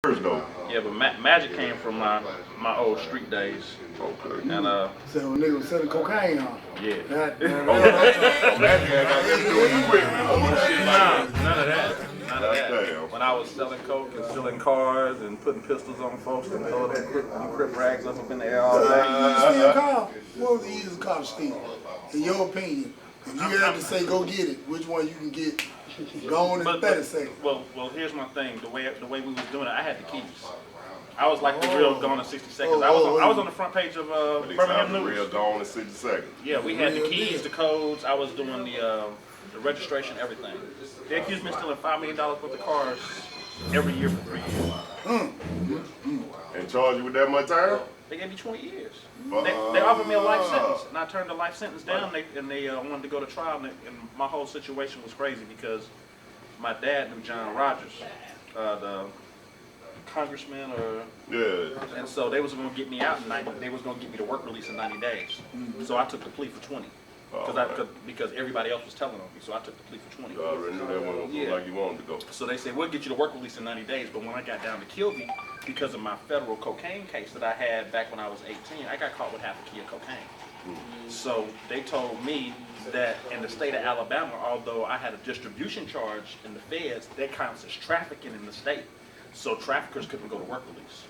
though. Yeah, but Magic came from my old street days. Okay. And So when niggas was selling cocaine, huh? yeah. Magic ain't got nothing to do with you with me. None of that. None of that. Damn. When I was selling coke and stealing cars and putting pistols on folks and throwing them crip rags up in the air all day. You steal a car? What was the easiest car to steal? In your opinion, if you had to say go get it, which one you can get gone in 30 seconds? Well, here's my thing. The way we was doing it, I had the keys. I was like the real gone in 60 seconds. I was on the front page of Birmingham News. Real gone in 60 seconds. Yeah, we had the keys, the codes. I was doing the registration, everything. They accused me of stealing $5 million worth of cars every year for 3 years. And charge you with that much time? They gave me 20 years. They offered me a life sentence, and I turned the life sentence down. They wanted to go to trial, and my whole situation was crazy because my dad knew John Rogers, the congressman, and so they was going to get me out in 90. They was going to get me to work release in 90 days. So I took the plea for 20. Because everybody else was telling on me, so I took the plea for 20. You already knew that one was like you wanted to go. So they said, we'll get you to work release in 90 days, but when I got down to Kilby, because of my federal cocaine case that I had back when I was 18, I got caught with half a key of cocaine. So they told me that in the state of Alabama, although I had a distribution charge in the feds, that counts as trafficking in the state. So traffickers couldn't go to work release.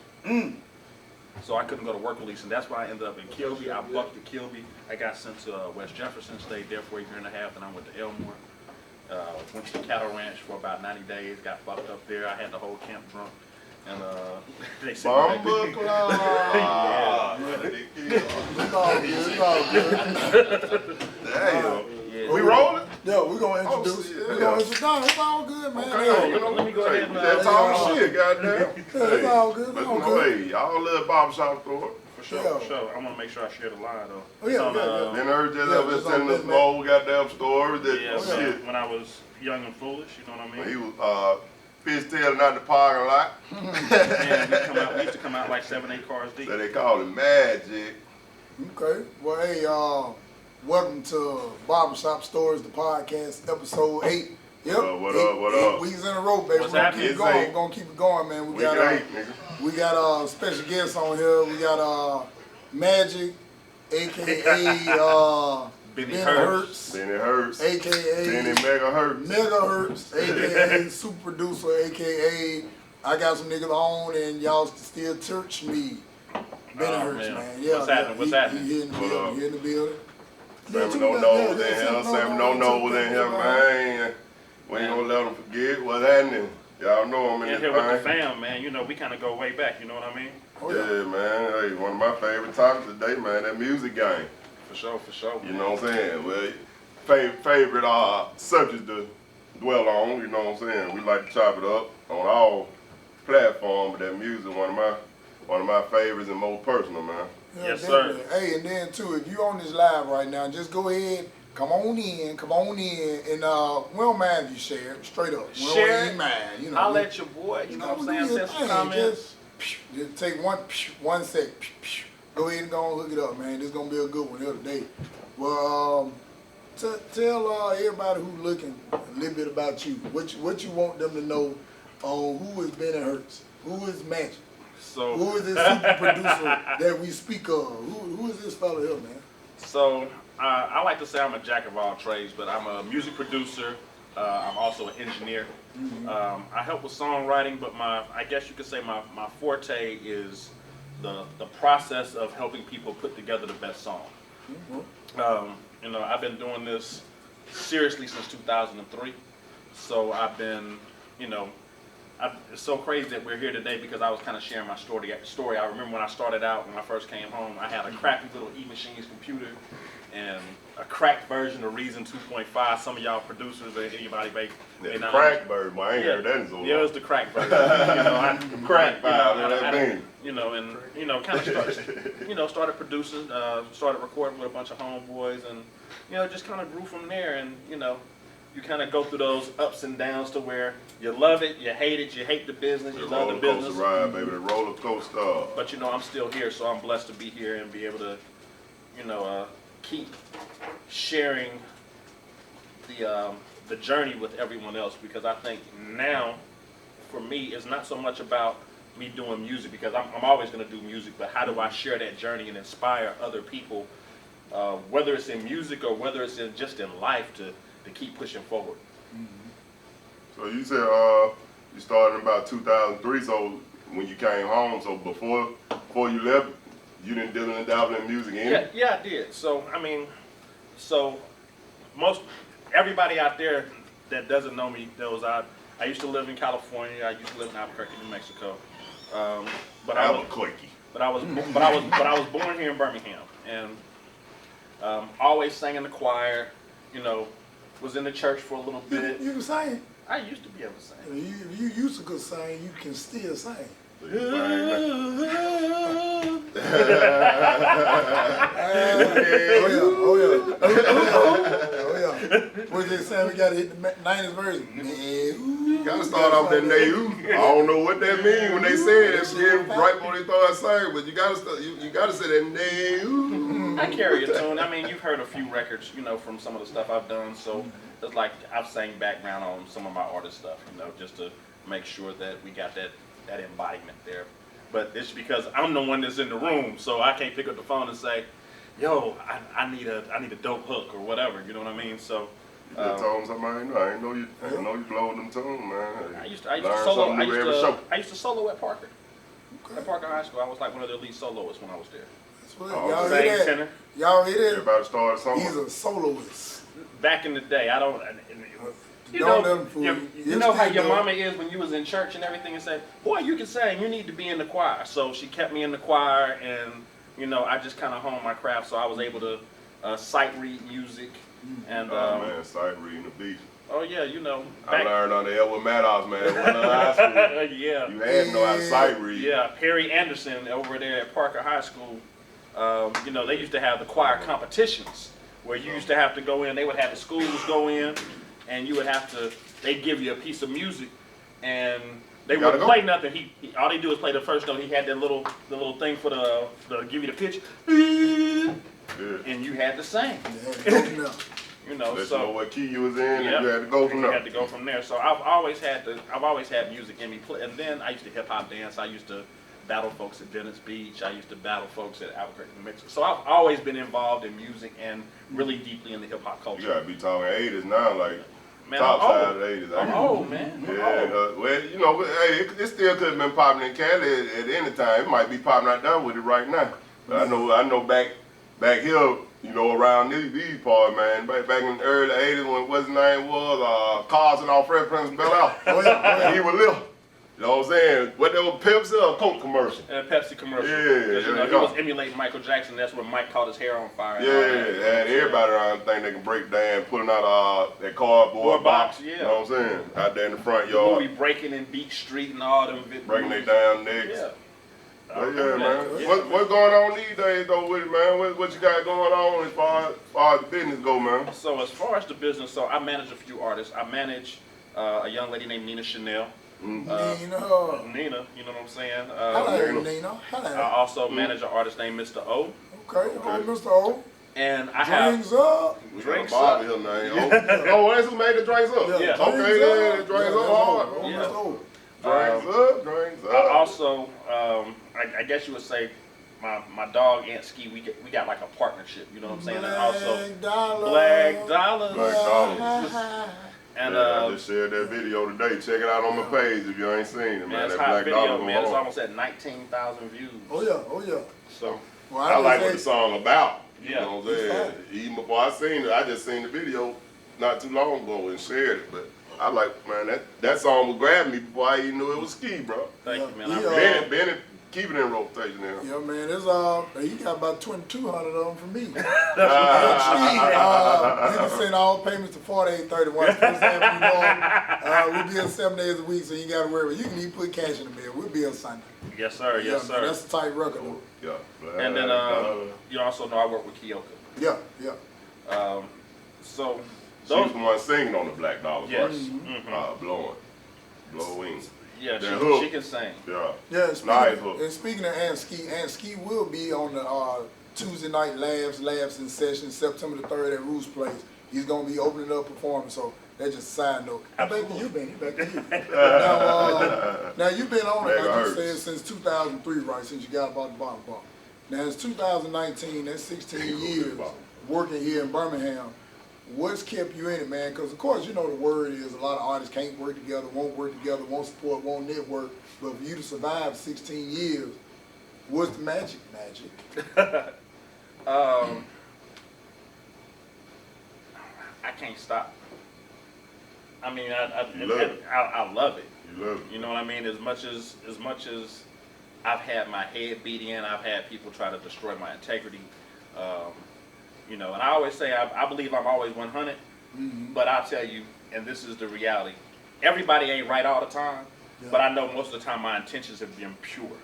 So I couldn't go to work release, and that's why I ended up in Kilby. I bucked to Kilby. I got sent to West Jefferson, stayed there for a year and a half, and I went to Elmore. Went to the cattle ranch for about 90 days, got fucked up there. I had the whole camp drunk. And they said, yeah. It's all good. Damn. Yeah. We rolling? Yeah, we're going to introduce. We're going to introduce. No, it's all good, man. Okay, let me go ahead and that's all shit, goddamn. It's all good. It's all good. Hey, y'all love Barbershop store. For sure, for sure. I want to make sure I share the line, though. Oh, yeah. Then Hertz just up there telling us old goddamn stories that shit. When I was young and foolish, you know what I mean? He was fishtailing out the parking lot. Yeah, we used to come out like 7, 8 cars deep. So they call it magic. Okay. Well, hey, welcome to Barbershop Stories, the podcast, episode 8. Yep. What up? 8 weeks in a row, baby. What's We're happening? We're gonna keep it going, man. We got special guests on here. We got Magic, aka Bennie Hertz, aka Bennie Mega Hertz, aka super producer, aka I got some niggas on and y'all still church me. Bennie Hertz, man. Yeah, What's happening? He in the building. Sammy don't know was in here. Sammy don't know was in here, man. We ain't gonna let them forget what's happening. Y'all know I'm in here this with the thing. fam, man. You know, we kind of go way back, you know what I mean? Oh, Yeah, man. Hey, one of my favorite topics today, man, that music game. For sure. You know what I'm saying? Well, favorite subjects to dwell on, you know what I'm saying? We like to chop it up on all platforms, but that music one of my favorites and most personal, man. Yeah, Yes, definitely. sir. Hey, and then too, if you on this live right now, just go ahead, come on in, and we don't mind if you share it, straight up. We Share don't it. even mind, you know. I'll let your boy, you know what I'm saying, send some comments. Just take one sec. Go ahead and go and hook it up, man. This is gonna be a good one here today. Well, tell everybody who's looking a little bit about you. What you want them to know on who is Bennie Hertz, who is Magic. So Who is this super producer that we speak of? Who is this fella here, man? So I like to say I'm a jack of all trades, but I'm a music producer. I'm also an engineer. I help with songwriting, but I guess you could say my forte is the process of helping people put together the best song. You know, I've been doing this seriously since 2003. So I've been, you know, it's so crazy that we're here today because I was kind of sharing my story. I remember when I started out, when I first came home, I had a crappy little E-Machines computer and a cracked version of Reason 2.5. Some of y'all producers, anybody make The crack bird, boy, I ain't heard that in so long. Yeah, it was the crack version. You know, Crack vibe, you know, kind of started producing, started recording with a bunch of homeboys, and you know, just kind of grew from there. And you know, you kind of go through those ups and downs to where you love it, you hate the business, you love the business. The roller coaster ride, baby, the roller coaster. But you know, I'm still here, so I'm blessed to be here and be able to, you know, keep sharing the journey with everyone else, because I think now, for me, it's not so much about me doing music because I'm always going to do music, but how do I share that journey and inspire other people, whether it's in music or whether it's just in life to keep pushing forward. So you said you started in about 2003, so when you came home, so before you left, you didn't dabble in music anyway? Yeah, I did. So, I mean, everybody out there that doesn't know me knows I used to live in California. I used to live in Albuquerque, New Mexico. But I was born here in Birmingham, and always sang in the choir. You know, was in the church for a little bit. You can sing. I used to be able to sing. If you used to could sing, you can still sing. So you sang Oh yeah. What's they saying? We gotta hit the 90s version. You gotta start off that nay-oo. I don't know what that means when they say it. It's right when they start saying, but you gotta say that nay-oo. I carry a tune. I mean, you've heard a few records, you know, from some of the stuff I've done. So it's like I've sang background on some of my artist stuff, you know, just to make sure that we got that embodiment there. But it's because I'm the one that's in the room, so I can't pick up the phone and say, "Yo, I need a dope hook" or whatever. You know what I mean? So. You just told somebody, I ain't know you blowing them tunes, man. I used to Learn solo. something new every show. I used to solo at Parker. At Parker High School, I was like one of the lead soloists when I was there. That's what, Oh, y'all sang hear that? tenor. Y'all hear that? Everybody started something. He's a soloist. Back in the day, I don't. You Don't know, let 'em fool you, you. you know how your mama is when you was in church and everything, and said, "Boy, you can sing. You need to be in the choir." So she kept me in the choir, and you know, I just kind of honed my craft, so I was able to sight read music, and Oh man, sight reading the beat. oh yeah, you know. I learned under Edward Maddox, man. When I was in high school, Yeah. you had to know how to sight read. Yeah, Perry Anderson over there at Parker High School, you know, they used to have the choir competitions where you used to have to go in, they would have the schools go in, and you would have to, they'd give you a piece of music, and they wouldn't play nothing. All they do is play the first note. He had that little thing for the give you the pitch, and you had to sing. You know, Let so you know what key you was in, yep, and you had to go from you there. had to go from there. So I've always had music in me. And then I used to hip hop dance. I used to battle folks at Venice Beach. I used to battle folks at Albuquerque, New Mexico. So I've always been involved in music and really deeply in the hip hop culture. You gotta be talking 80s now, like Man, top I'm side old. of the 80s. I'm old, man. I'm Yeah, old. well, you know, hey, it still could have been popping in Cali at any time. It might be popping right down with it right now. But I know back here, you know, around these parts, man, back in the early 80s when what's his name was, Carson off Fresh Prince of Bel-Air. He was little. You know what I'm saying? What they were Pepsi or a Coke commercial? And a Pepsi commercial. Yeah, Because you know, he yeah. was emulating Michael Jackson. That's when Mike caught his hair on fire. Yeah, and everybody around think they can break down, pulling out that cardboard box. Yeah. You know what I'm saying? Out there in the front The yard, movie Breaking in Beach Street and all them. breaking their down necks. Yeah. But yeah, man. Yeah. What's going on these days though with it, man? What you got going on as far as business go, man? So as far as the business, so I manage a few artists. I manage a young lady named Nina Chanel. Nina, you know what I'm saying? hello, Nina. I Hello. also manage an artist named Mr. O. Okay, Mr. O. And I have Drinks up. We Drinks got a up. Bobby here, man. Oh, that's who made the drinks up. Yeah. Okay, yeah, the drinks up hard. Yeah. Mr. O. Drinks up. I also, I guess you would say, my dog Aunt Ski. We got like a partnership. You know what I'm saying? And also Black Dollars. Black Dollars. And yeah, I just shared that video today. Check it out on my page if you ain't seen it, man. man, it's That hot Black video, Dollar man. It's going on. almost at 19,000 views. Oh yeah. So Well, I like what just the song about. You Yeah. know what I'm saying? Even before I seen it, I just seen the video not too long ago and shared it. But I like, man, that song would grab me before I even knew it was Ski, bro. thank you, man. Yeah. Bennie, keep it in rotation now. Yeah, man, it's he got about 2,200 of them from me. You can send all payments to 4831. First we'll bill 7 days a week, so you ain't got to worry. You can even put cash in the bill. We'll bill Sunday. Yes, sir. Yes, Man, sir. that's a tight record, though. Yeah. And then you also know I work with Kyoka. Yeah. So She was the one singing on the Black Dollar yes, verse. Blowing. yeah, That hook. she can sing. Yeah. Yeah, Nice hook. and speaking of Aunt Ski will be on the Tuesday night labs and session, September the 3rd at Roost Place. He's going to be opening up performing, so That's just a side note. Back to you, Benny. Back to you. Now you've been on it, Mega like you Hertz. said, since 2003, right? Since you got about the Barbershop. Now it's 2019. That's 16 years working here in Birmingham. What's kept you in it, man? Because of course you know the word is a lot of artists can't work together, won't support, won't network. But for you to survive 16 years, what's the magic? I can't stop. I mean, You love it. I love it. You love it. You know what I mean? As much as I've had my head beat in, I've had people try to destroy my integrity. You know, and I always say I believe I'm always 100. But I'll tell you, and this is the reality: everybody ain't right all the time. Yeah. But I know most of the time my intentions have been pure.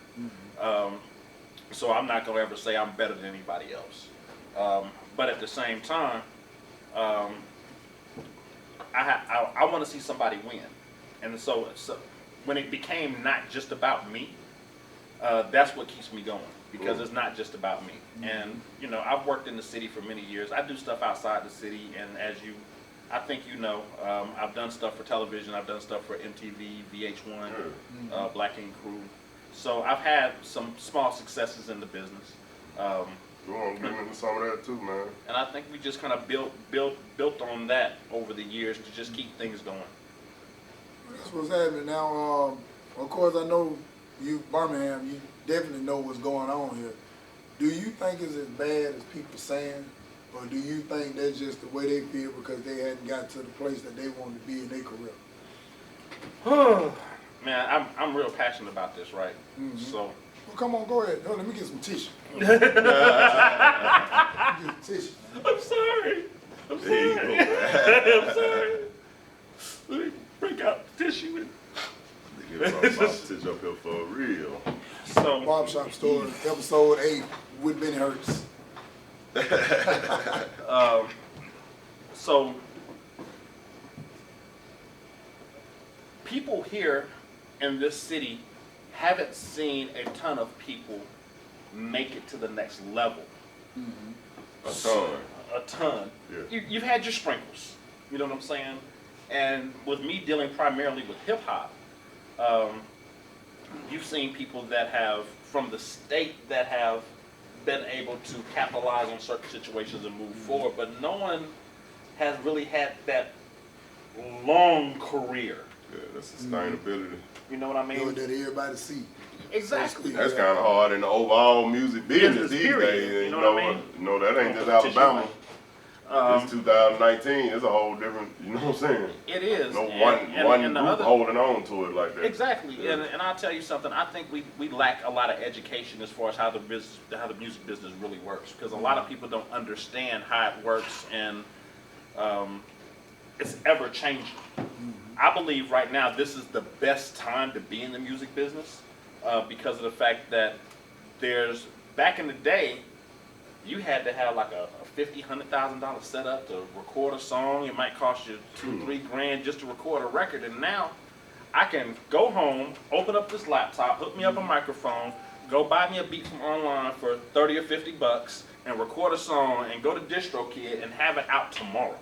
So I'm not gonna ever say I'm better than anybody else. But at the same time, I want to see somebody win, and so when it became not just about me, that's what keeps me going, because it's not just about me. And you know, I've worked in the city for many years. I do stuff outside the city, and I think you know, I've done stuff for television. I've done stuff for MTV, VH1, Black Ink Crew. So I've had some small successes in the business. You want to get into some of that too, man. And I think we just kind of built on that over the years to just keep things going. That's what's happening now. Of course, I know you, Birmingham. You definitely know what's going on here. Do you think it's as bad as people saying, or do you think that's just the way they feel because they hadn't got to the place that they wanted to be in their career? Man, I'm real passionate about this, right? So. Well, come on, go ahead. No, let me get some tissue. Let me get some tissue. I'm sorry. I'm There sorry. you go. I'm sorry. Let me break out the tissue. They get some sausage up here for real. So, Barbershop Story, episode 8 with Bennie Hertz. so people here in this city haven't seen a ton of people make it to the next level. A ton. A ton. Yeah. You've had your sprinkles. You know what I'm saying? And with me dealing primarily with hip hop, you've seen people that have, from the state, that have been able to capitalize on certain situations and move forward, but no one has really had that long career. Yeah, that's sustainability. You know what I mean? That everybody see. Exactly. That's kind of hard in the overall music business these period, days. you know what I mean? You know, that ain't just Alabama. It's 2019. It's a whole different, you know what I'm saying? It is. No And one the group other- holding on to it like that. Exactly, Yeah. and I'll tell you something. I think we lack a lot of education as far as how the music business really works, because a lot of people don't understand how it works, and it's ever changing. I believe right now this is the best time to be in the music business because of the fact that back in the day, you had to have like a $50,000-$100,000 setup to record a song. It might cost you $2-3 grand just to record a record. And now I can go home, open up this laptop, hook me up a microphone, go buy me a beat from online for 30 or 50 bucks, and record a song and go to DistroKid and have it out tomorrow.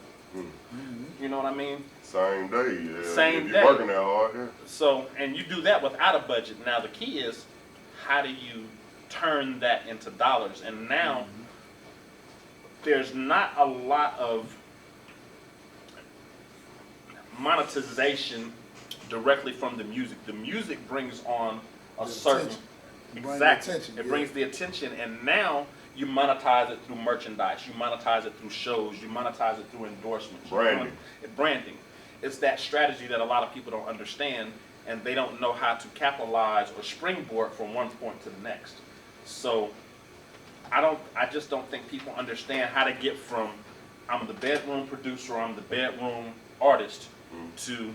You know what I mean? Same day, yeah. Same if day. you're working that hard, yeah. So, and you do that without a budget. Now the key is, how do you turn that into dollars? And now there's not a lot of monetization directly from the music. The music brings on a certain attention. It brings exactly. attention, It yeah. brings the attention, and now you monetize it through merchandise. You monetize it through shows. You monetize it through endorsements. Branding. Branding. It's that strategy that a lot of people don't understand, and they don't know how to capitalize or springboard from one point to the next. So I just don't think people understand how to get from I'm the bedroom producer, I'm the bedroom artist, to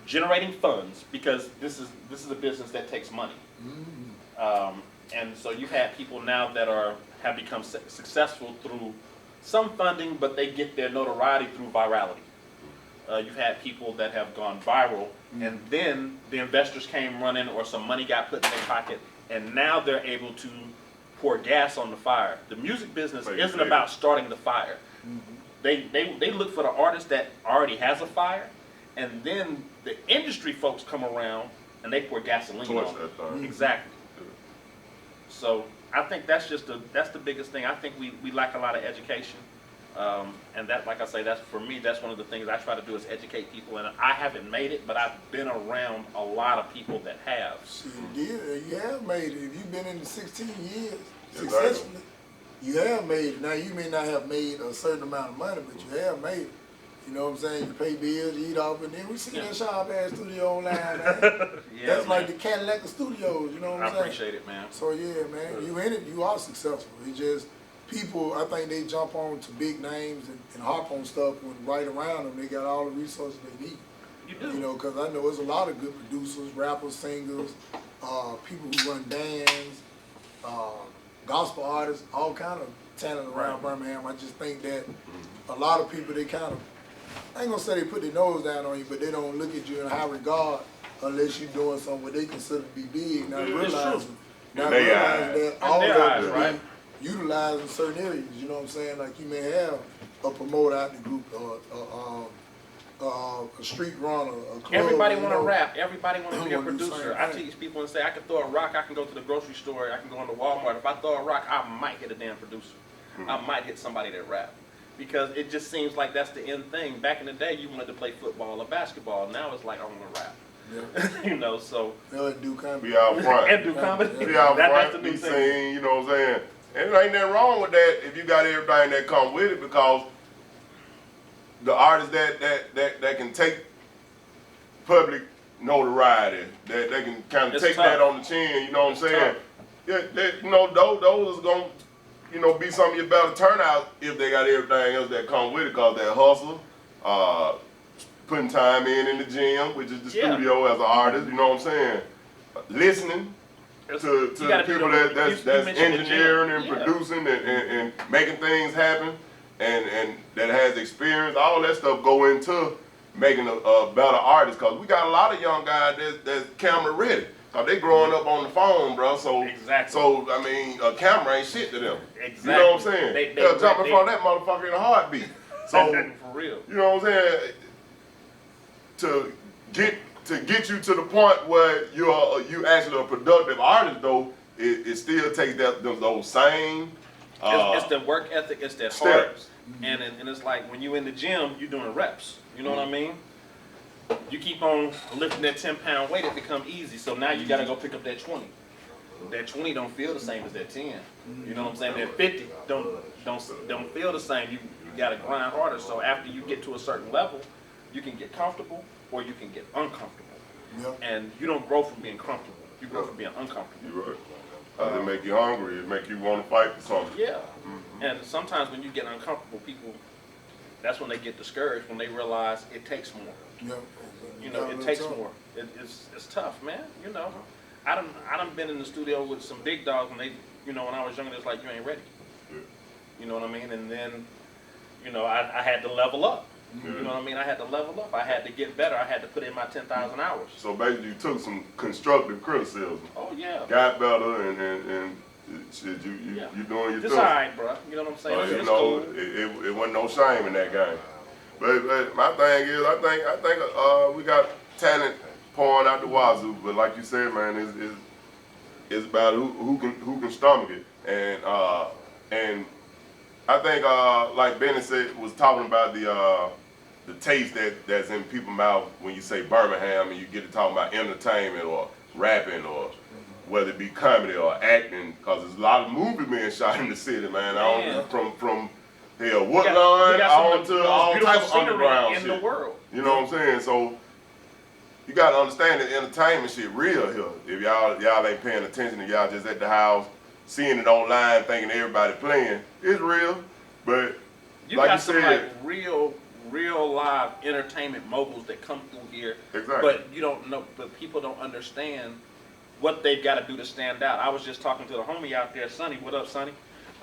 generating funds, because this is a business that takes money. And so you've had people now that have become successful through some funding, but they get their notoriety through virality. You've had people that have gone viral, and then the investors came running, or some money got put in their pocket, and now they're able to pour gas on the fire. The music business isn't about starting the fire. they look for the artist that already has a fire, and then the industry folks come around and they pour gasoline Torch on that it. thing. Exactly. So I think that's the biggest thing. I think we lack a lot of education, and that, like I say, that's for me. That's one of the things I try to do is educate people. And I haven't made it, but I've been around a lot of people that have. Shit, you have made it. If you've been in the 16 years Exactly. successfully, you have made it. Now, you may not have made a certain amount of money, but you have made it. You know what I'm saying? You pay bills, you eat off, and then we see that sharp ass studio online, man. Yeah, That's man. like the Cadillac of studios, you know what I I'm saying? appreciate it, man. So yeah, man, you in it, you are successful. It's just people, I think they jump on to big names and hop on stuff when right around them they got all the resources they need. You do. You know, because I know there's a lot of good producers, rappers, singers, people who run bands, gospel artists, all kind of talent around Birmingham. I just think that a lot of people, they kind of, I ain't gonna say they put their nose down on you, but they don't look at you in high regard unless you're doing something what they consider to be big. Not It's realizing, In not their realizing eyes. that In all their of eyes, it right? be utilized in certain areas. You know what I'm saying? Like you may have a promoter out the group, a street runner, a club. Everybody you want to know. rap. Everybody want to be a Wanna do the producer. same I thing. teach people and say, I can throw a rock, I can go to the grocery store, I can go into Walmart. If I throw a rock, I might hit a damn producer. I might hit somebody that rap. Because it just seems like that's the end thing. Back in the day, you wanted to play football or basketball. Now it's like, I want to rap. Yeah. You know, so. They'll do comedy. Be out front. And do comedy. Be out That's the front, new be thing. seen, you know what I'm saying? And there ain't nothing wrong with that if you got everything that come with it, because the artists that can take public notoriety, that they can kind of It's take tough. that on the chin, you know what I'm saying? tough. Yeah, you know, those is gonna, you know, be some of your better turnout if they got everything else that come with it, cause that hustle, putting time in the gym, which is the Yeah. studio as an artist, you know what I'm saying? Listening to You the gotta do people the- that's you mentioned the engineering gym. and Yeah. producing and making things happen, and that has experience. All that stuff go into making a better artist, because we got a lot of young guys that's camera ready, because they growing up on the phone, bro. So Exactly. so I mean, a camera ain't shit to them. Exactly. You know what I'm saying? They They'll jump in they- front of that motherfucker in a heartbeat. So for real. you know what I'm saying? To get you to the point where you actually a productive artist, though, it still takes those same. It's the work ethic, it's that steps. heart. And it's like when you in the gym, you doing reps. You know what I mean? You keep on lifting that 10-pound weight, it become easy. So now you gotta go pick up that 20. That 20 don't feel the same as that 10. You know what I'm saying? That 50 don't feel the same. You gotta grind harder. So after you get to a certain level, you can get comfortable or you can get uncomfortable. Yep. And you don't grow from being comfortable. You grow from being uncomfortable. You're right. It make you hungry. It make you want to fight for something. Yeah. And sometimes when you get uncomfortable, people, that's when they get discouraged, when they realize it takes more. Yep. You know, it takes more. It's tough, man. You know, I done been in the studio with some big dogs when they, you know, when I was younger, it's like, you ain't ready. Yeah. You know what I mean? And then, you know, I had to level up. Yeah. You know what I mean? I had to level up. I had to get better. I had to put in my 10,000 hours. So basically, you took some constructive criticism, Oh, yeah. got better, and shit, Yeah. you doing your It's thing. all right, bro. You know what I'm saying? You It's know, cool. it wasn't no shame in that game. But my thing is, I think we got talent pouring out the wazoo. But like you said, man, it's about who can stomach it. And I think like Bennie said, was talking about the taste that's in people's mouth when you say Birmingham and you get to talking about entertainment or rapping or whether it be comedy or acting, because there's a lot of movies being shot in the city, man. From hell, We Woodlawn got some on of the to most all beautiful types of scenery underground in shit. the world. You know what I'm saying? So you gotta understand that entertainment shit real here. If y'all ain't paying attention and y'all just at the house seeing it online thinking everybody playing, it's real. But You like got you some said, like real live entertainment moguls that come through here. Exactly. But you don't know, but people don't understand what they've got to do to stand out. I was just talking to the homie out there, Sonny. What up, Sonny?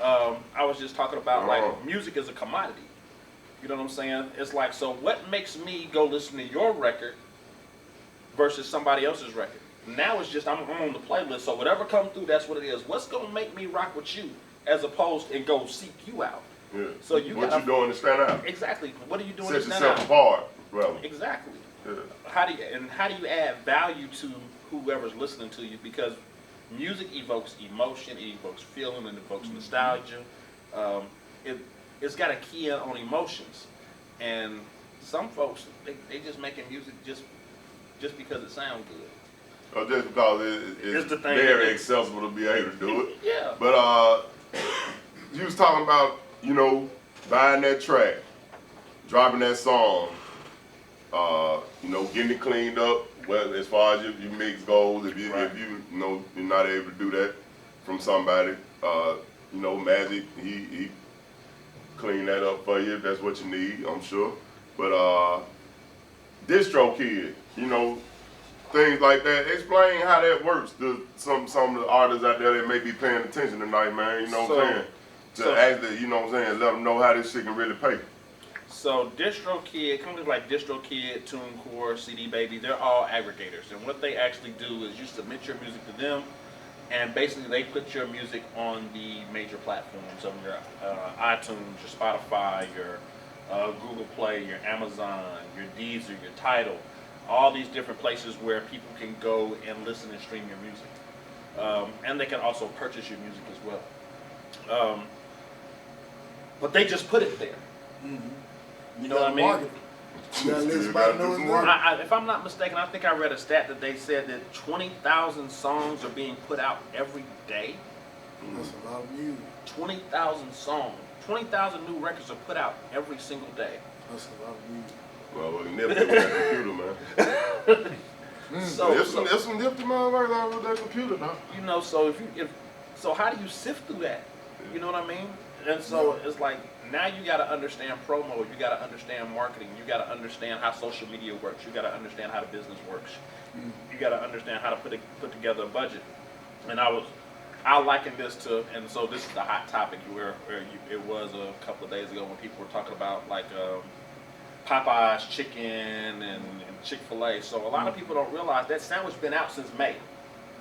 I was just talking about like music is a commodity. You know what I'm saying? It's like, so what makes me go listen to your record versus somebody else's record? Now it's just I'm on the playlist, so whatever comes through, that's what it is. What's gonna make me rock with you as opposed and go seek you out? Yeah. So you what gotta, you doing to stand out? exactly. What are you doing Set to stand yourself out? apart, brother. Exactly. Yeah. How do you add value to whoever's listening to you? Because music evokes emotion, it evokes feeling, it evokes nostalgia. Um, it's got a key in on emotions, and some folks they just making music just because it sounds good. Or just because it's the thing. very accessible to be able to do it. Yeah. But you was talking about, buying that track, dropping that song, getting it cleaned up. Well, as far as your mix goes, if you you're not able to do that from somebody, Magic he clean that up for you if that's what you need, I'm sure. But Distro Kid, things like that. Explain how that works to some of the artists out there that may be paying attention tonight, man. You know what I'm saying? To actually, let them know how this shit can really pay. So Distro Kid, companies like Distro Kid, TuneCore, CD Baby, they're all aggregators. And what they actually do is you submit your music to them, and basically they put your music on the major platforms of your iTunes, your Spotify, your Google Play, your Amazon, your Deezer, your Tidal, all these different places where people can go and listen and stream your music. And they can also purchase your music as well. But they just put it there. Mm-hmm. You know what I mean? You gotta let somebody know it's there. If I'm not mistaken, I think I read a stat that they said that 20,000 songs are being put out every day. That's a lot of music. 20,000 songs. 20,000 new records are put out every single day. That's a lot of music. Well, nifty with that computer, man. There's some nifty motherfuckers out with that computer, now. So how do you sift through that? You know what I mean? And so it's like, now you got to understand promo, you got to understand marketing, you got to understand how social media works, you got to understand how the business works, you got to understand how to put together a budget. And I liken this to, and so this is the hot topic where it was a couple of days ago when people were talking about like Popeye's chicken and Chick-fil-A. So a lot of people don't realize that sandwich been out since May.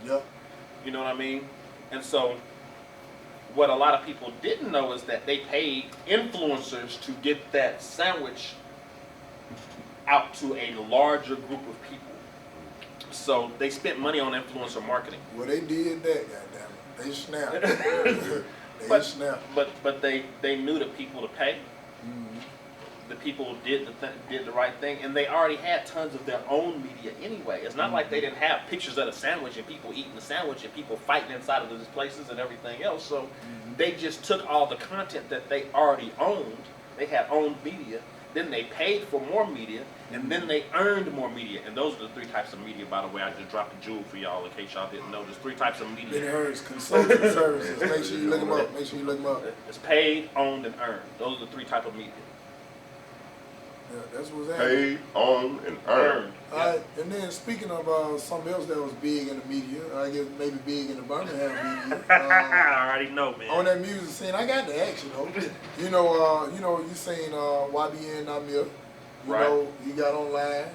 Yep. You know what I mean? And so what a lot of people didn't know is that they paid influencers to get that sandwich out to a larger group of people. So they spent money on influencer marketing. Well, they did that, goddamn it. They snapped. But they knew the people to pay. Mm-hmm. The people did the right thing, and they already had tons of their own media anyway. It's not like they didn't have pictures of the sandwich and people eating the sandwich and people fighting inside of those places and everything else. So they just took all the content that they already owned. They had owned media. Then they paid for more media, and then they earned more media. And those are the three types of media, by the way. I just dropped a jewel for y'all in case y'all didn't know. There's three types of media. Bennie Hertz Consulting Services. Make sure you look them up. It's paid, owned, and earned. Those are the three types of media. Yeah, that's what's that. Paid, owned, and earned. All right, and then speaking of something else that was big in the media, I guess maybe big in the Birmingham media. I already know, man. On that music scene, I got to ask you though. You seen YBN Namir. You got online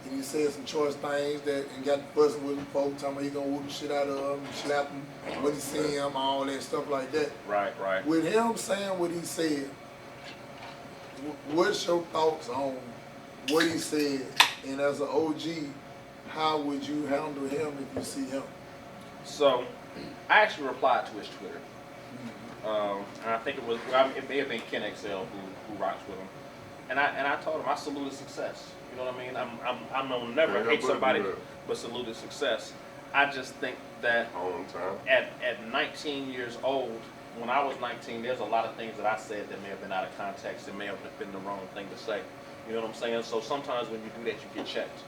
and you said some choice things and got fussing with them folks, talking about you gonna whoop the shit out of them, slap them when you see him, all that stuff like that. Right. With him saying what he said, what's your thoughts on what he said? And as an OG, how would you handle him if you see him? So, I actually replied to his Twitter. And I think it may have been Ken XL who rocks with him. And I told him I saluted success. You know what I mean? I'm gonna never hate somebody but saluted success. I just think that at 19 years old, when I was 19, there's a lot of things that I said that may have been out of context. It may have been the wrong thing to say. You know what I'm saying? So sometimes when you do that, you get checked.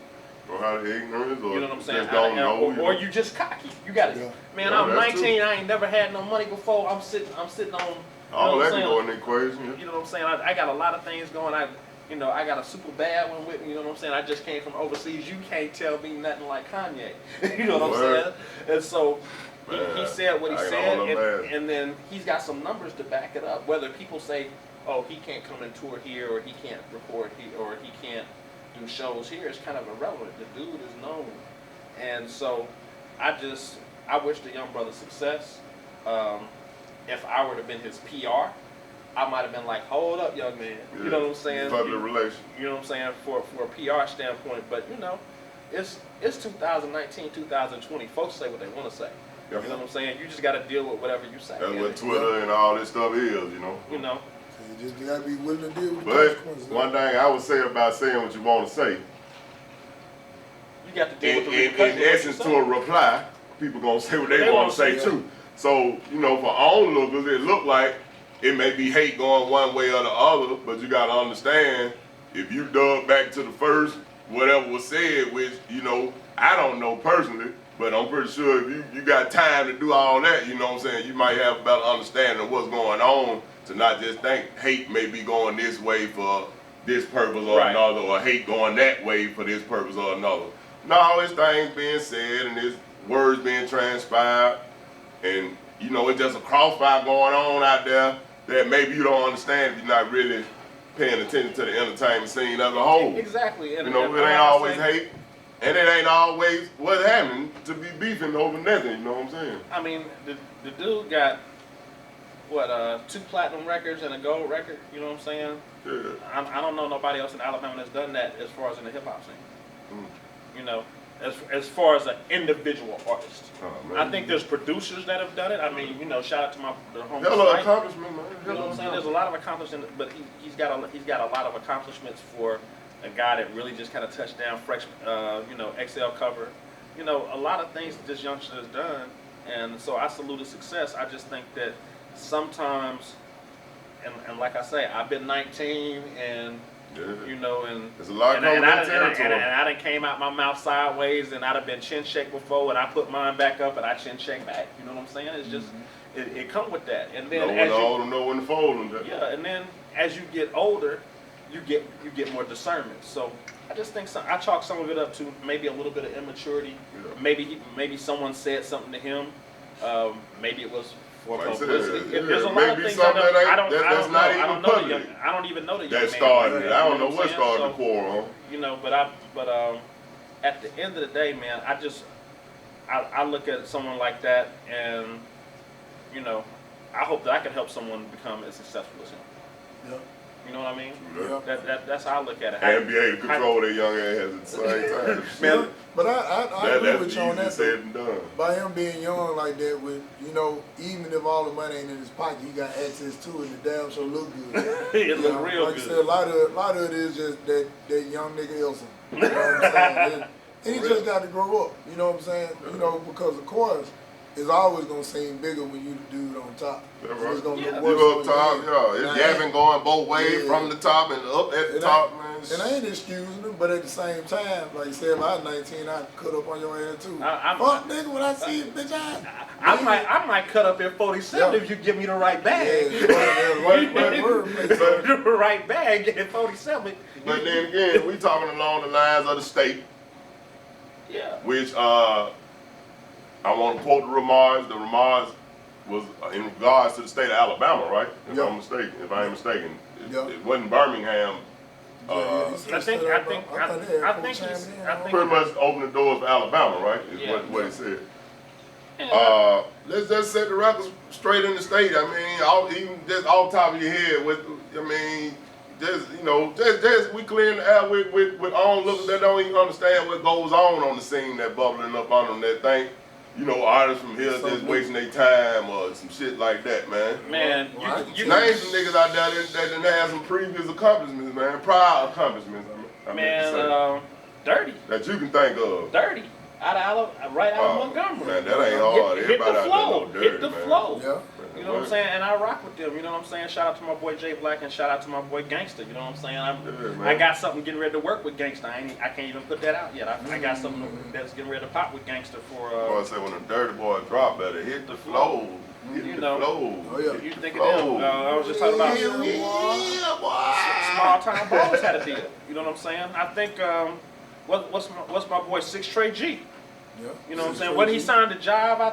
Or how ignorant, or you know what I'm saying? just don't know, or you just cocky. You got it. Yeah. Man, I'm 19. I ain't never had no money before. I'm sitting on. All that can go in the equation. You know what I'm saying? I got a lot of things going. I got a super bad one with me. You know what I'm saying? I just came from overseas. You can't tell me nothing like Kanye. You know what I'm saying? And so. He said what he said, and then he's got some numbers to back it up. Whether people say, oh, he can't come and tour here, or he can't record here, or he can't do shows here, it's kind of irrelevant. The dude is known. And so I wish the young brother success. If I were to have been his PR, I might have been like, hold up, young man. Yeah. You know what I'm saying? Public relations. You know what I'm saying? For a PR standpoint, but you know, it's 2019, 2020. Folks say what they want to say. Yeah. You know what I'm saying? You just got to deal with whatever you say. That's what Twitter and all this stuff is, you know. You know. So you just gotta be willing to deal with the But consequences. one thing I would say about saying what you want to say, You got to deal with the in repercussions of what essence, you to say. a reply, people gonna say what they They want to wanna say say, too. So you know, for onlookers, it look like it may be hate going one way or the other, but you gotta understand if you dug back to the first whatever was said, which you know I don't know personally, but I'm pretty sure if you got time to do all that, you know what I'm saying, you might have a better understanding of what's going on to not just think hate may be going this way for this purpose or Right. another, or hate going that way for this purpose or another. No, it's things being said and it's words being transpired, and you know it's just a crossfire going on out there that maybe you don't understand if you're not really paying attention to the entertainment scene as a whole. Exactly. And, You know, and it ain't like I always say, hate, and it ain't always what's happening to be beefing over nothing. You know what I'm saying? I mean, the dude got what 2 platinum records and a gold record. You know what I'm saying? Yeah. I don't know nobody else in Alabama that's done that as far as in the hip hop scene. You know, as far as an individual artist. Oh, man. I think there's producers that have done it. I mean, you know, shout out to the homie. Hell of Snipe. accomplishment, man. You know what I'm saying? There's a lot of accomplishments, but he's got a lot of accomplishments for a guy that really just kind of touched down, fresh, you know, XL cover. You know, a lot of things that this youngster has done, and so I salute his success. I just think that sometimes, and like I say, I've been 19 and. Yeah. You know, and There's a lot and, coming and, in I, territory. and I done came out my mouth sideways, and I'd have been chin checked before, and I put mine back up, and I chin check back. You know what I'm saying? It's just it come with that, and then Know when as to you, hold them, know when to fold them. yeah, and then as you get older, you get more discernment. So I just think I chalk some of it up to maybe a little bit of immaturity. Yeah. Maybe someone said something to him. Maybe it was for Like I said, publicity. yeah, There's a lot maybe of things something that ain't- I don't that's know. not I even don't know the public. young, I don't even know the young That man. started it. I don't You know what what I'm saying? started the So, quarrel. you know, but at the end of the day, man, I look at someone like that, and you know, I hope that I can help someone become as successful as him. Yeah. You know what I mean? Yeah. That's how I look at it. And be able to control their young ass at the same time. Man, But I agree That's with you on easier that. said Though. than done. By him being young like that, with you know, even if all the money ain't in his pocket, he got access to it. The damn sure look good. it You look know, real like good. I said, a lot of it is just that young nigga Elson. You know what I'm saying? And he just got to grow up. You know what I'm saying? You know, because of course, it's always gonna seem bigger when you the dude on top. That's It's right. gonna Yeah. look You worse up on top, your end. yeah. It's Now, yapping going both ways, Yeah. from the top and up at the And top, man. And I ain't excusing him, but at the same time, like you said, if I was 19, I'd cut up on your ass too. I'm- Fuck nigga, when I see it, bitch, I might cut up at 47 Yeah. if you give me the right bag. right word, man. The right bag at 47. But then again, we talking along the lines of the state, Yeah. which I want to quote the remarks. The remarks was in regards to the state of Alabama, right? If Yeah. I'm mistaken, if I ain't mistaken, Yeah. it wasn't Birmingham. I think Pretty much open the doors for Alabama, right? Is Yeah. what he said. Yeah. Let's just set the record straight in the state. I mean, even just off the top of your head, just you know, just we clearing the air with onlookers that don't even understand what goes on the scene that bubbling up on them that think, you know, artists from here just wasting their time or some shit like that, man. Man, you Name some niggas out there that done had some previous accomplishments, man, prior accomplishments. I meant to say, man, Dirty. that you can think of. Dirty. Out of Alabama, right out of Montgomery. Man, that ain't hard. Hit Everybody the out flow. there know Dirty, Hit the man. flow. Yeah. You know what I'm saying? And I rock with them. You know what I'm saying? Shout out to my boy Jay Black and shout out to my boy Gangsta. You know what I'm saying? I got something getting ready to work with Gangsta. I can't even put that out yet. I got something that's getting ready to pop with Gangsta for. Boy, I say when a dirty boy drop, better hit the flow. Hit You the know. flow. Oh, yeah. Hit You the think of them? flow. I was just talking about Yeah, boy. small time ballers had a deal. You know what I'm saying? I think what's my boy 6 Trey G. Yeah. You know what I'm saying? When he signed the job, I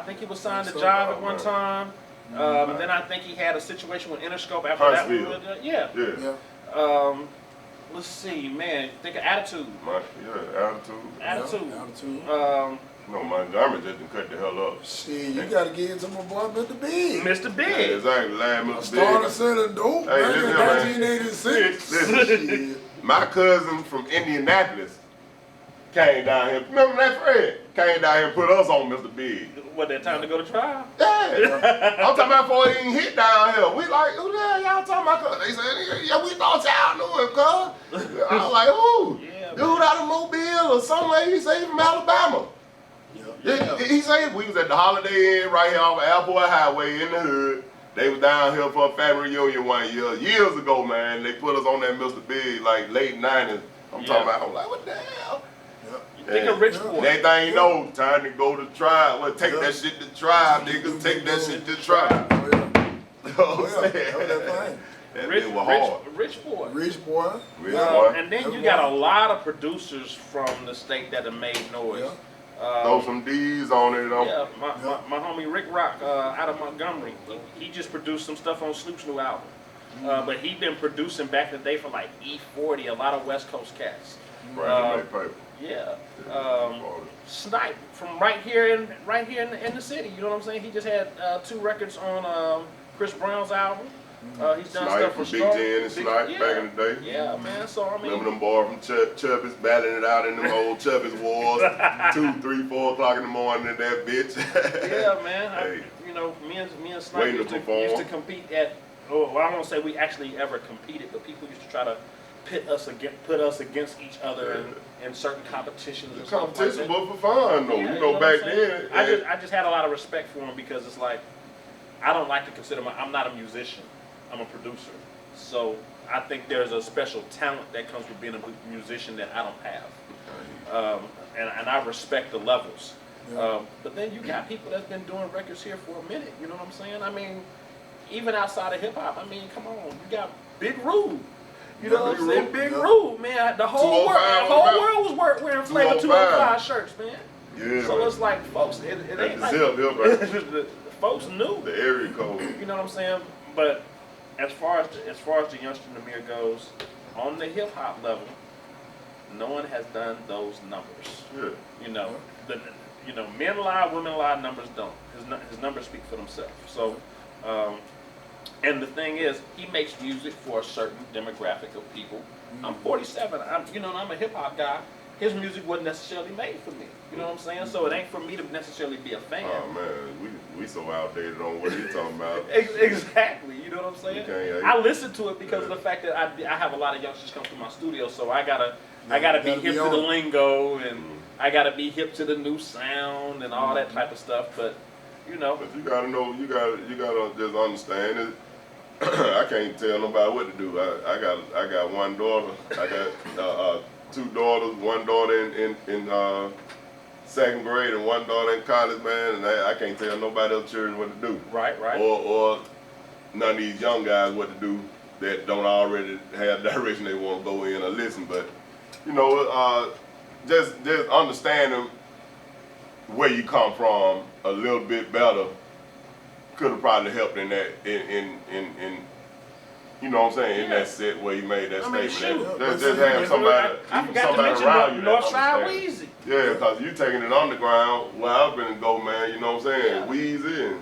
think he was signed the job at one time. Then I think he had a situation with Interscope after that. Huntsville. Yeah. Yeah. Let's see, man. Think of Attitude. Yeah, attitude. Attitude. Yeah, attitude. No, Montgomery just done cut the hell up. Shit, you gotta get into my boy Mr. Big. Mr. Yeah, Big. exactly. Last Mr. Started Big. selling dope Hey, back in listen here, man. 1986. Listen. Shit. My cousin from Indianapolis came down here. Remember that Fred? Came down here and put us on Mr. Big. What, that time to go to trial? Yeah. I'm talking about before he even hit down here. We like, who the hell y'all talking about? They said, yeah, we thought y'all knew him, cuz. I was like, who? Yeah, Dude out of Mobile or somewhere. He said he from Alabama. Yeah. He said we was at the Holiday Inn right here off of Airport Highway in the hood. They was down here for a family reunion one year. Years ago, man. They put us on that Mr. Big, like late 90s. I'm talking about, I'm like, what the hell? You think a rich boy. Next thing you know, time to go to trial. Well, take that shit to trial, niggas. Take that shit to trial. Oh, yeah. You know what Oh, I'm yeah. That was saying? that thing. That Rich, shit was hard. rich boy. Rich boy. Rich boy. And then That's you got a one. lot of producers from the state that have made noise. Throw some D's on it. Yeah, my homie Rick Rock out of Montgomery, he just produced some stuff on Snoop's new album. But he been producing back in the day for like E40, a lot of West Coast cats. Right, paper. Yeah. Snipe from right here in the city. You know what I'm saying? He just had 2 records on Chris Brown's album. He's done Snipe stuff from for Big Storm. Ten and Snipe back in the day. Yeah, man. So I mean, Remember them boys from Chubby's battling it out in them old Chubby's wars, 2, 3, 4 o'clock in the morning in that bitch. yeah, man. Hey. You know, me and Snipe Waiting to perform. used to compete at. Well, I won't say we actually ever competed, but people used to try to put us against each other in certain competitions. The And stuff like competition that. was for fun though. Yeah, you know, what back I'm saying? then. I just had a lot of respect for him because it's like I don't like to consider I'm not a musician. I'm a producer. So I think there's a special talent that comes with being a musician that I don't have. And I respect the levels. Yeah. But then you got people that's been doing records here for a minute. You know what I'm saying? I mean, even outside of hip hop, I mean, come on, you got Big Rube. You know what I'm saying? Big Rube, man. The whole world was wearing Flavor 205 shirts, man. Yeah. So man. it's like, folks, it ain't like Zip, the folks knew. the area code. You know what I'm saying? But as far as the youngster Namir goes, on the hip hop level, no one has done those numbers. Yeah. You know, men lie, women lie, numbers don't. His numbers speak for themselves. So, and the thing is, he makes music for a certain demographic of people. I'm 47. I'm a hip hop guy. His music wasn't necessarily made for me. You know what I'm saying? So it ain't for me to necessarily be a fan. Oh man, we so outdated on what he's talking about. Exactly. You know what I'm saying? Okay, I listen to it because of the fact that I have a lot of youngsters come through my studio, so I gotta be hip to the lingo, and I gotta be hip to the new sound and all that type of stuff. But you know, But you gotta know, you gotta just understand it. I can't tell nobody what to do. I got one daughter. I got 2 daughters. One daughter in 2nd grade and one daughter in college, man. And I can't tell nobody else children what to do. right. Or none of these young guys what to do that don't already have direction they want to go in or listen. But you know, just understanding where you come from a little bit better could have probably helped in that in you know what I'm saying, in that set where he made that statement. Shoot. Just have somebody around you that Northside understands. Weezy. Yeah, because you taking it underground where I've been and go, man, you know what I'm saying? Yeah. Weezy and,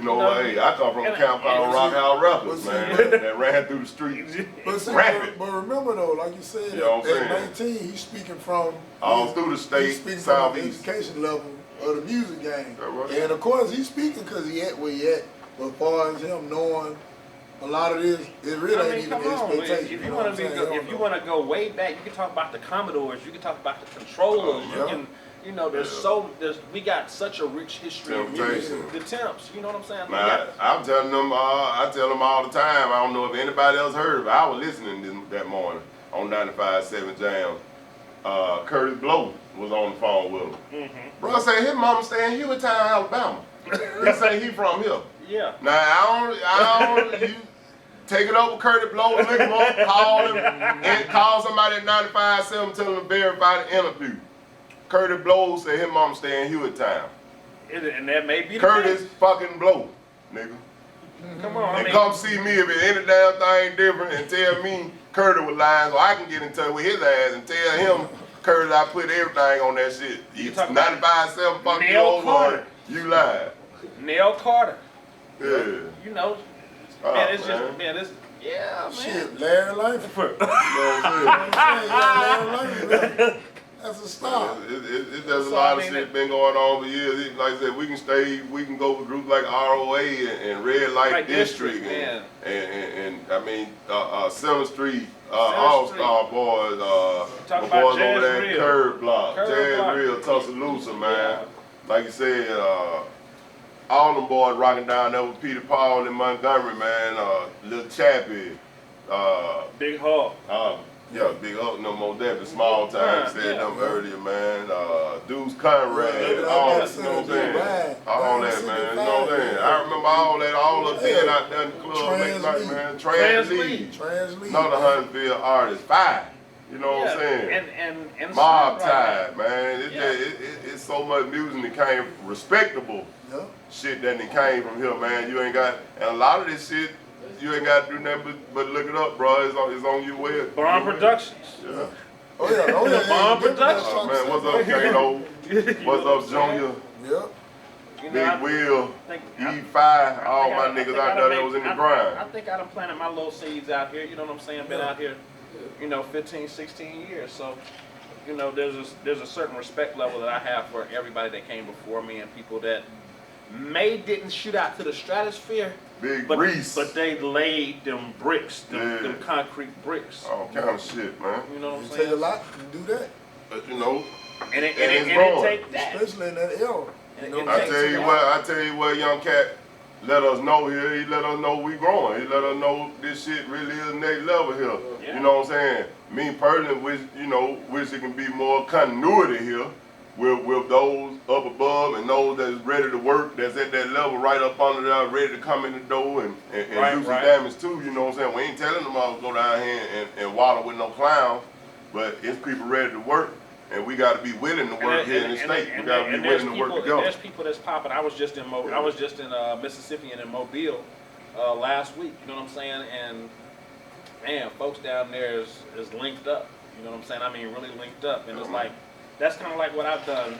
hey, I come from a camp called and Rock see- House Records, but man, see- that ran through the streets. But, see, Rapid. but remember though, like you said, You know what I'm at 19, he's speaking from All through the state, he's speaking from the southeast. education level of the music game. That right. And of course, he's speaking because he at where he at. But as far as him knowing a lot of this, it really I ain't mean, even come on. expectation. If you you know want what to I'm saying? if you want to go way back, you can talk about the Commodores. You can talk about the Controllers. Yeah. You can, we got such a rich history of music. Temptation. The Temps. You know what I'm saying? Man, I'm telling them, I tell them all the time. I don't know if anybody else heard, but I was listening that morning on 95.7 Jam. Curtis Blow was on the phone with him. Mm-hmm. Bro said his mama stay in Hewitttown, Alabama. He say he from here. Yeah. Now I don't. You take it over, Curtis Blow, look him up, call him, and call somebody at 95.7, tell them to verify the interview. Curtis Blow said his mama stay in Hewitttown. And that may be the Curtis case. fucking Blow, nigga. Come on. I And mean, come see me if it's any damn thing different and tell me Curtis was lying so I can get in touch with his ass and tell him Curtis, I put everything on that shit. You It's talking about 95.7 fuck you Neil old Carter. one. You lied. Neil Carter. Yeah. You know, Oh, man, it's man. just, man, it's, yeah, man. Shit, Larry Langford. You know what I'm saying? Larry Langford. That's a star. There's a So, lot I of mean, shit been going on for years. Like I said, we can go with groups like ROA and Red Light Right District man. and I mean 7th Street, 7th All Star Boys, Talk my about boys Jazz over there Real. at Curb Block, Curb Jazz Block. Real, Tuscaloosa, man. Yeah. Like you said, all them boys rocking down there with Peter Paul in Montgomery, man. Lil Chappie, Big Hawk. yeah, Big Up, no more that, but Small Time, said them earlier, man. Deuce Conrad, Yeah, all I that, you know what I'm said, saying? right. All Right, that, man, you know what I'm saying? I remember all of being out there in the club late night, man. Trans-Lead, Translead. another Huntsville artist, 5, you know what I'm saying? And Mob songwriting. Tide, man. It's, Yeah. it's so much music that came respectable Yeah. shit that came from here, man. You ain't got, and a lot of this shit, you ain't got to do nothing but look it up, bro. It's on your web. Bond Productions. Yeah. Oh yeah, oh yeah. Bond yeah, Productions. Oh, man, what's up, Kano? What's up, Junior? Yep. You know, Big Will, think- E5, all my I niggas think out I there done that was in the I grind. think I done planted my little seeds out here, you know what I'm saying? Been out here, 15, 16 years. So, there's a certain respect level that I have for everybody that came before me and people that didn't shoot out to the stratosphere, Big but Reese. but they laid them bricks, Yeah. them concrete bricks. All kind of shit, man. You know what I'm It saying? take a lot to do that, But you know, And it it's growing. take that. especially in that era. And You know, it I takes tell you what, young cat let us know here. He let us know we growing. He let us know this shit really is next level here. Yeah. You know what I'm saying? Me personally, wish it can be more continuity here with those up above and those that's ready to work, that's at that level right up under there, ready to come in the door and Right, do some right. damage too. You know what I'm saying? We ain't telling them all to go down here and waddle with no clowns, but it's people ready to work. And we got to be willing to work here in the state. We got to be willing to work together. There's people that's popping. I was just in Mississippi and in Mobile last week. You know what I'm saying? And man, folks down there is linked up. You know what I'm saying? I mean, really linked up. And it's like that's kind of like what I've done.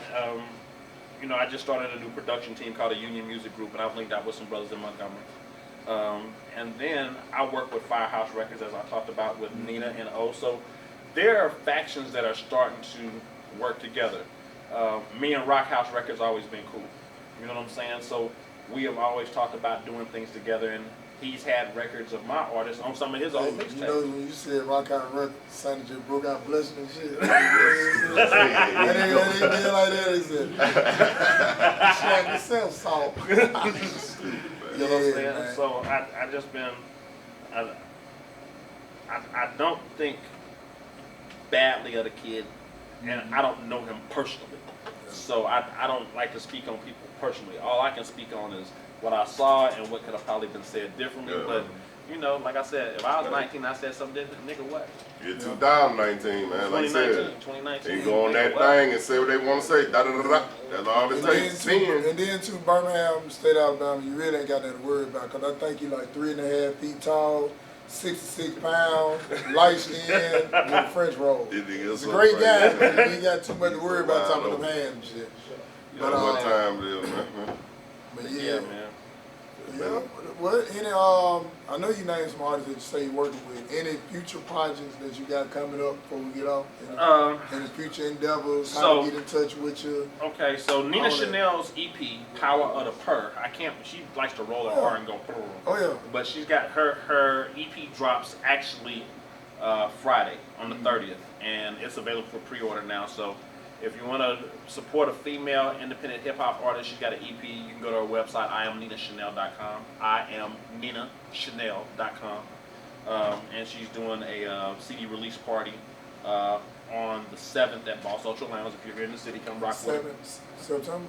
I just started a new production team called the Union Music Group, and I've linked up with some brothers in Montgomery. And then I work with Firehouse Records, as I talked about with Nina and O. So there are factions that are starting to work together. Me and Rockhouse Records always been cool. You know what I'm saying? So we have always talked about doing things together, and he's had records of my artists on some of his old Hey, mixtapes. you know when you said rock out record, Sonny just broke out blessing and shit. That ain't did like that. He said, "Shaq yourself, salt." You know what I'm saying? man. So I just been, I don't think badly of the kid, and I don't know him personally. So I don't like to speak on people personally. All I can speak on is what I saw and what could have probably been said differently. Yeah. But like I said, if I was 19, I said something different. Nigga, what? It's 2019, man. Like I said, 2019. they go on that Nigga, what? thing and say what they want to say. Da, da, da, da. That's all it takes. And then to Birmingham, State Alabama, you really ain't got nothing to worry about because I think you like 3.5 feet tall, 66 pounds, light skin, with a French roll. It's a great guy, but you ain't got too much to worry about top of them hands and shit. You know what time it is, man. But Yeah, man. Yeah. What any I know you named some artists that you say you're working with. Any future projects that you got coming up before we get off? Any future endeavors? How to get in touch with you? Okay, so Nina All that. Chanel's EP, Power of the Purr. She likes to roll her R and go purr. Oh yeah. But she's got her EP drops actually Friday on the 30th, and it's available for pre-order now. So if you want to support a female independent hip hop artist, she's got an EP. You can go to her website, IamNinaChanel.com. IamNinaChanel.com. And she's doing a CD release party on the 7th at Boss Ultra Lounge. If you're here in the city, come rock with her. 7th September.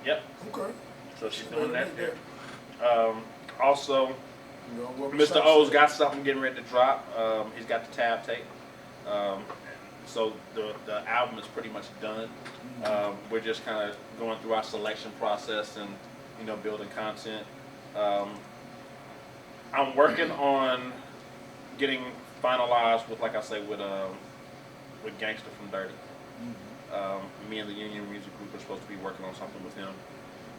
Yep. Okay. So she's doing that there. Also, You know, what Mr. shots O's at? got something getting ready to drop. He's got the tab tape. So the album is pretty much done. We're just kind of going through our selection process and building content. I'm working on getting finalized with, like I say, with Gangsta from Dirty. Me and the Union Music Group are supposed to be working on something with him.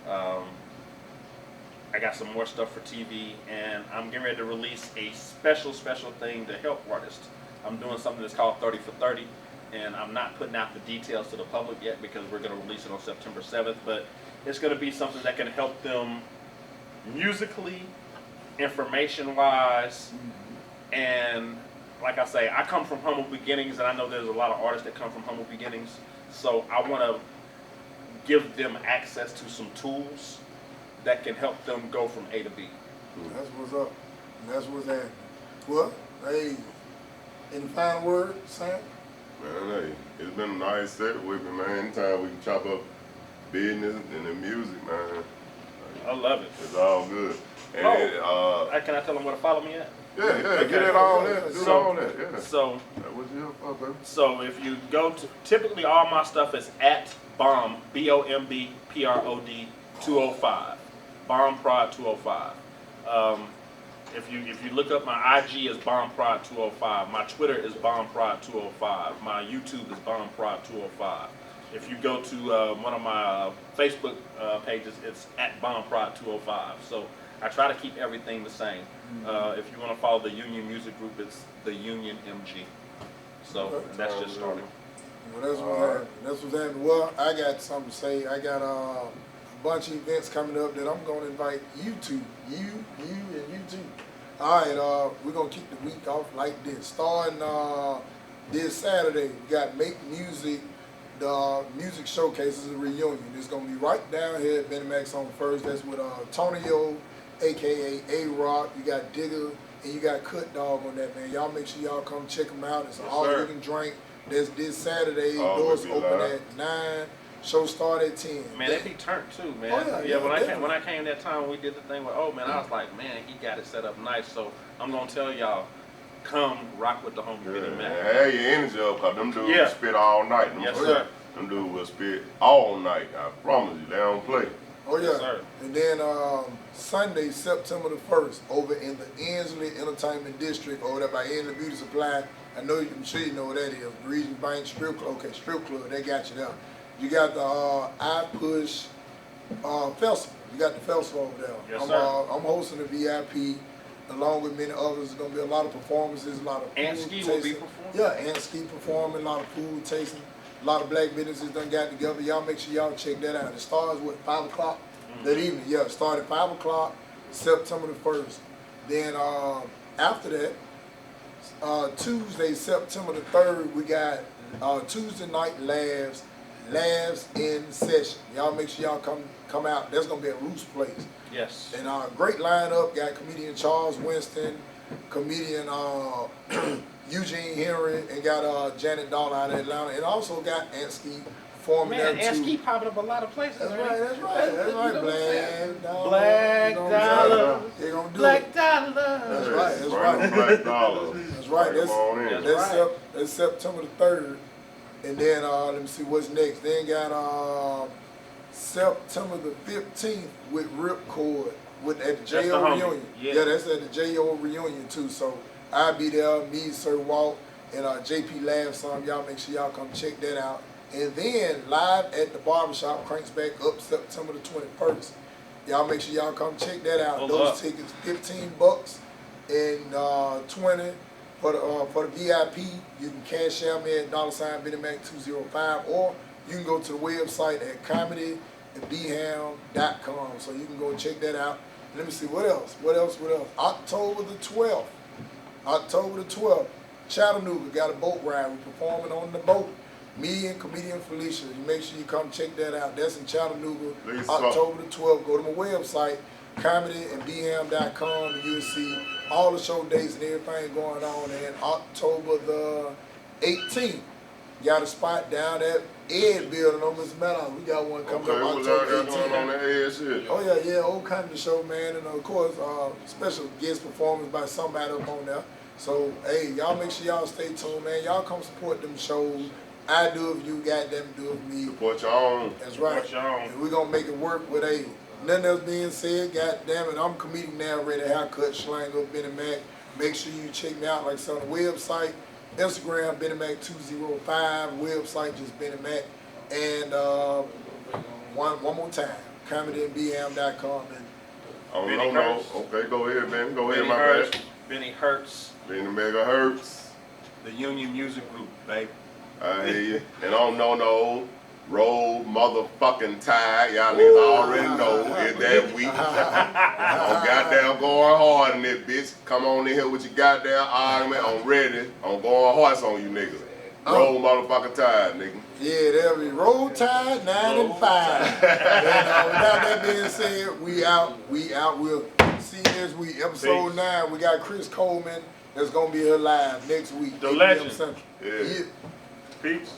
I got some more stuff for TV, and I'm getting ready to release a special thing to help artists. I'm doing something that's called 30 for 30, and I'm not putting out the details to the public yet because we're going to release it on September 7th, but it's going to be something that can help them musically, information-wise, and like I say, I come from humble beginnings, and I know there's a lot of artists that come from humble beginnings, so I want to give them access to some tools that can help them go from A to B. That's what's up. That's what's happening. Well, hey, any final word, Sam? Man, hey, it's been a nice set with me, man. Anytime we can chop up business and the music, man. I love it. It's all good. And Can I tell them where to follow me at? yeah, Okay. get it all that. Do So- all that, yeah. So, That's what you here for, baby. so if you go to, typically all my stuff is at bomb, BOMBPROD 205, bomb prod 205. If you look up my IG is bomb prod 205, my Twitter is bomb prod 205, my YouTube is bomb prod 205. If you go to one of my Facebook pages, it's at bomb prod 205. So I try to keep everything the same. If you want to follow the Union Music Group, it's the Union MG. So Okay. and that's just starting. Well, that's what's happening. That's what's happening. Well, I got something to say. I got a bunch of events coming up that I'm going to invite you to. You, and you too. All right, we're going to kick the week off like this. Starting this Saturday, we got Make Music, the music showcase is a reunion. It's going to be right down here at Bennie on First. That's with Tonio, a.k.a. A-Rock. You got Digger, and you got Cut Dog on that, man. Y'all make sure y'all come check them out. It's an all-you-can drink. That's this Saturday. Always Doors be open live. at 9. Show start at 10. Man, they be turned too, man. Oh, yeah, When I came that time, we did the thing with, oh man, I was like, man, he got it set up nice. So I'm gonna tell y'all, come rock with the homie Bennie Yeah, Mac. have your energy up, cause them dudes Yeah. will spit all night. Them Yes, dudes- sir. Them dudes will spit all night. I promise you, they don't play. Oh, yeah. Yes, sir. And then Sunday, September the 1st, over in the Ensley Entertainment District, over there by Ensley Beauty Supply. I'm sure you know what that is. Region Bank Strip Club. Okay, Strip Club, they got you there. You got the I Push Festival. You got the festival over there. Yes, sir. I'm hosting the VIP along with many others. There's going to be a lot of performances, a lot of food Ansky tasting. will be performing? Yeah, Ansky performing, a lot of food tasting. A lot of black businesses done got together. Y'all make sure y'all check that out. It starts, 5 o'clock that evening? Yeah, it started at 5 o'clock, September the 1st. Then after that, Tuesday, September the 3rd, we got Tuesday night Labs in session. Y'all make sure y'all come out. That's going to be at Root's Place. Yes. And great lineup. Got comedian Charles Winston, comedian Eugene Henry, and got Janet Dollar out of Atlanta, and also got Ansky performing Man, there too. Ansky popping up a lot of places. That's man. right. That's right. Black Dollar. Black You know what I'm Dollar. saying? They gonna do Black it. Dollar. That's right. That's Bring right. them Black Dollar. That's right. Bring 'em on in. That's right. That's September the 3rd. And then let me see what's next. Then got September the 15th with Ripcord at the That's JO the homie. reunion. Yeah. That's at the JO reunion too. So I'll be there, me, Sir Walt, and JP Labs. Y'all make sure y'all come check that out. And then live at the Barbershop cranks back up September the 21st. Y'all make sure y'all come check that out. Hold Those up. tickets, $15 and 20 for the VIP. You can cash out me at $BennieMac205, or you can go to the website at comedyandbham.com. So you can go check that out. Let me see what else. October the 12th, Chattanooga got a boat ride. We're performing on the boat. Me and comedian Felicia. You make sure you come check that out. That's in Chattanooga, Lisa. October the 12th. Go to my website, comedyandbham.com, and you'll see all the show dates and everything going on. And October the 18th, got a spot down at Ed Building on Mr. Meadows. We got one coming Okay, up what's out there October going on 18th. that head shit? Oh yeah, old comedy show, man, and of course, special guest performance by somebody up on there. So, hey, y'all make sure y'all stay tuned, man. Y'all come support them shows. I do if you got them do if me. Support your own. That's right. Support your own. And we're gonna make it work with nothing else being said. God damn it, I'm comedic narrator, haircut, slang up Bennie Mac. Make sure you check me out, like I said, on the website. Instagram, Bennie Mac 205. Website, just Bennie Mac. And one more time, comedyandbm.com. Oh, Bennie no. Hertz. Okay, go ahead, Benny. Go ahead, Benny my Hertz, bad. Benny Hertz, Benny Megahertz. the Union Music Group, baby. I hear you. And I don't know no roll motherfucking tide. Y'all niggas already know it's that week. I'm goddamn going hard in this bitch. Come on in here with your goddamn argument. I'm ready. I'm going hard on you niggas. Roll motherfucking tide, nigga. Yeah, there'll be Roll Tide 9 and 5. And without that being said, we out. We'll see you next week. Episode Peace. 9, we got Chris Coleman that's gonna be here live next week. The 8 p.m. legend. Central. Yeah. Peace.